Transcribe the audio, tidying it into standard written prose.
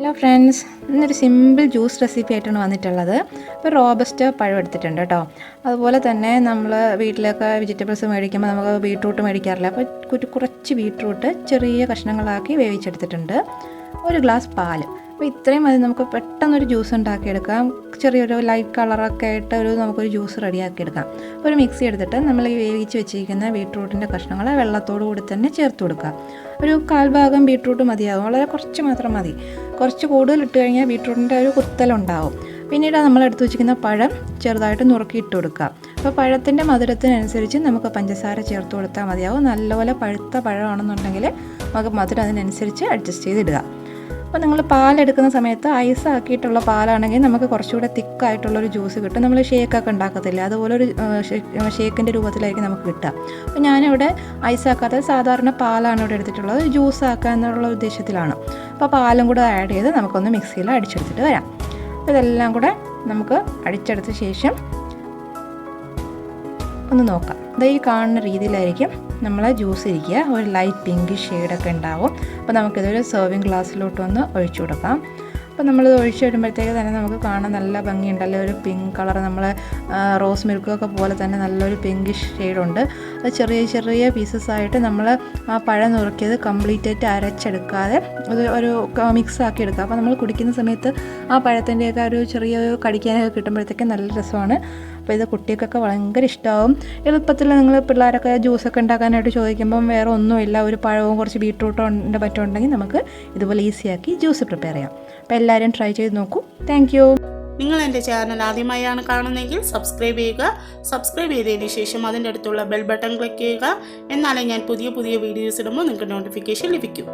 Hello friends, ഇന്നൊരു simple juice recipe ആയിട്ടാണ് വന്നിട്ടുള്ളത്. ഇപ്പോൾ റോബസ്റ്റ് പഴം എടുത്തിട്ടുണ്ട് കേട്ടോ. അതുപോലെ തന്നെ നമ്മൾ വീട്ടിലൊക്കെ വെജിറ്റബിൾസ് മേടിക്കുമ്പോൾ നമുക്ക് ബീട്രൂട്ട് മേടിക്കാറില്ല. അപ്പോൾ കുറച്ച് ബീട്രൂട്ട് ചെറിയ കഷ്ണങ്ങളാക്കി വേവിച്ചെടുത്തിട്ടുണ്ട്. 1 ഗ്ലാസ് പാൽ. അപ്പോൾ ഇത്രയും മതി, നമുക്ക് പെട്ടെന്നൊരു ജ്യൂസ് ഉണ്ടാക്കിയെടുക്കാം. ചെറിയൊരു ലൈറ്റ് കളറൊക്കെ ആയിട്ട് നമുക്കൊരു ജ്യൂസ് റെഡിയാക്കിയെടുക്കാം. അപ്പോൾ ഒരു മിക്സി എടുത്തിട്ട് നമ്മൾ ഈ വേവിച്ച് വെച്ചിരിക്കുന്ന ബീട്രൂട്ടിൻ്റെ കഷ്ണങ്ങൾ വെള്ളത്തോടു കൂടി തന്നെ ചേർത്ത് കൊടുക്കുക. ഒരു 1/4 ഭാഗം ബീട്രൂട്ട് മതിയാകും, വളരെ കുറച്ച് മാത്രം മതി. കുറച്ച് കൂടുതൽ ഇട്ട് കഴിഞ്ഞാൽ ബീട്രൂട്ടിൻ്റെ ഒരു കുത്തലുണ്ടാവും. പിന്നീട് നമ്മൾ എടുത്ത് വെച്ചിരിക്കുന്ന പഴം ചെറുതായിട്ട് നുറുക്കി ഇട്ട് കൊടുക്കുക. അപ്പോൾ പഴത്തിൻ്റെ മധുരത്തിനനുസരിച്ച് നമുക്ക് പഞ്ചസാര ചേർത്ത് കൊടുത്താൽ മതിയാവും. നല്ലപോലെ പഴുത്ത പഴമാണെന്നുണ്ടെങ്കിൽ നമുക്ക് മധുരം അതിനനുസരിച്ച് അഡ്ജസ്റ്റ് ചെയ്തിടുക. അപ്പോൾ നിങ്ങൾ പാലെടുക്കുന്ന സമയത്ത് ഐസ് ആക്കിയിട്ടുള്ള പാലാണെങ്കിൽ നമുക്ക് കുറച്ചുകൂടെ തിക്കായിട്ടുള്ളൊരു ജ്യൂസ് കിട്ടും. നമ്മൾ ഷേക്കൊക്കെ ഉണ്ടാക്കത്തില്ല, അതുപോലെ ഒരു ഷേക്കിൻ്റെ രൂപത്തിലായിരിക്കും നമുക്ക് കിട്ടുക. അപ്പോൾ ഞാനിവിടെ ഐസ് ആക്കാത്ത സാധാരണ പാലാണ് ഇവിടെ എടുത്തിട്ടുള്ളത്, ജ്യൂസ് ആക്കുക എന്നുള്ള ഉദ്ദേശത്തിലാണ്. അപ്പോൾ പാലും കൂടെ ആഡ് ചെയ്ത് നമുക്കൊന്ന് മിക്സിയിൽ അടിച്ചെടുത്തിട്ട് വരാം. ഇതെല്ലാം കൂടെ നമുക്ക് അടിച്ചെടുത്ത ശേഷം ഒന്ന് നോക്കാം. ഈ കാണുന്ന രീതിയിലായിരിക്കും നമ്മളെ ജ്യൂസ് ഇരിക്കുക. ഒരു ലൈറ്റ് പിങ്ക് ഷെയ്ഡൊക്കെ ഉണ്ടാവും. അപ്പോൾ നമുക്കിതൊരു സെർവിങ് ഗ്ലാസ്സിലോട്ടൊന്ന് ഒഴിച്ചു കൊടുക്കാം. അപ്പോൾ നമ്മളിത് ഒഴിച്ചു വരുമ്പോഴത്തേക്ക് തന്നെ നമുക്ക് കാണാൻ നല്ല ഭംഗിയുണ്ടല്ലോ, ഒരു പിങ്ക് കളർ, നമ്മൾ റോസ് മിൽക്കൊക്കെ പോലെ തന്നെ നല്ലൊരു പിങ്കിഷ് ഷെയ്ഡുണ്ട്. അത് ചെറിയ ചെറിയ പീസസ് ആയിട്ട് നമ്മൾ ആ പഴം നുറുക്കിയത് കംപ്ലീറ്റ് ആയിട്ട് അരച്ചെടുക്കാതെ ഒരു മിക്സ് ആക്കി എടുക്കുക. അപ്പോൾ നമ്മൾ കുടിക്കുന്ന സമയത്ത് ആ പഴത്തിൻ്റെയൊക്കെ ഒരു ചെറിയ കടിക്കാനൊക്കെ കിട്ടുമ്പോഴത്തേക്ക് നല്ല രസമാണ്. അപ്പോൾ ഇത് കുട്ടികൾക്കൊക്കെ ഭയങ്കര ഇഷ്ടമാവും. എളുപ്പത്തിൽ നിങ്ങൾ പിള്ളേരൊക്കെ ജ്യൂസൊക്കെ ഉണ്ടാക്കാനായിട്ട് ചോദിക്കുമ്പം വേറെ ഒന്നുമില്ല, ഒരു പഴവും കുറച്ച് ബീട്രൂട്ടോ പറ്റുണ്ടെങ്കിൽ നമുക്ക് ഇതുപോലെ ഈസിയാക്കി ജ്യൂസ് പ്രിപ്പയർ ചെയ്യാം. അപ്പോൾ എല്ലാവരും ട്രൈ ചെയ്ത് നോക്കൂ. Thank you. നിങ്ങൾ എൻ്റെ ചാനൽ ആദ്യമായാണ് കാണുന്നതെങ്കിൽ സബ്സ്ക്രൈബ് ചെയ്യുക. സബ്സ്ക്രൈബ് ചെയ്തതിന് ശേഷം അതിൻ്റെ അടുത്തുള്ള ബെൽ ബട്ടൺ ക്ലിക്ക് ചെയ്യുക. എന്നാലേ ഞാൻ പുതിയ വീഡിയോസ് ഇടുമ്പോൾ നിങ്ങൾക്ക് നോട്ടിഫിക്കേഷൻ ലഭിക്കും.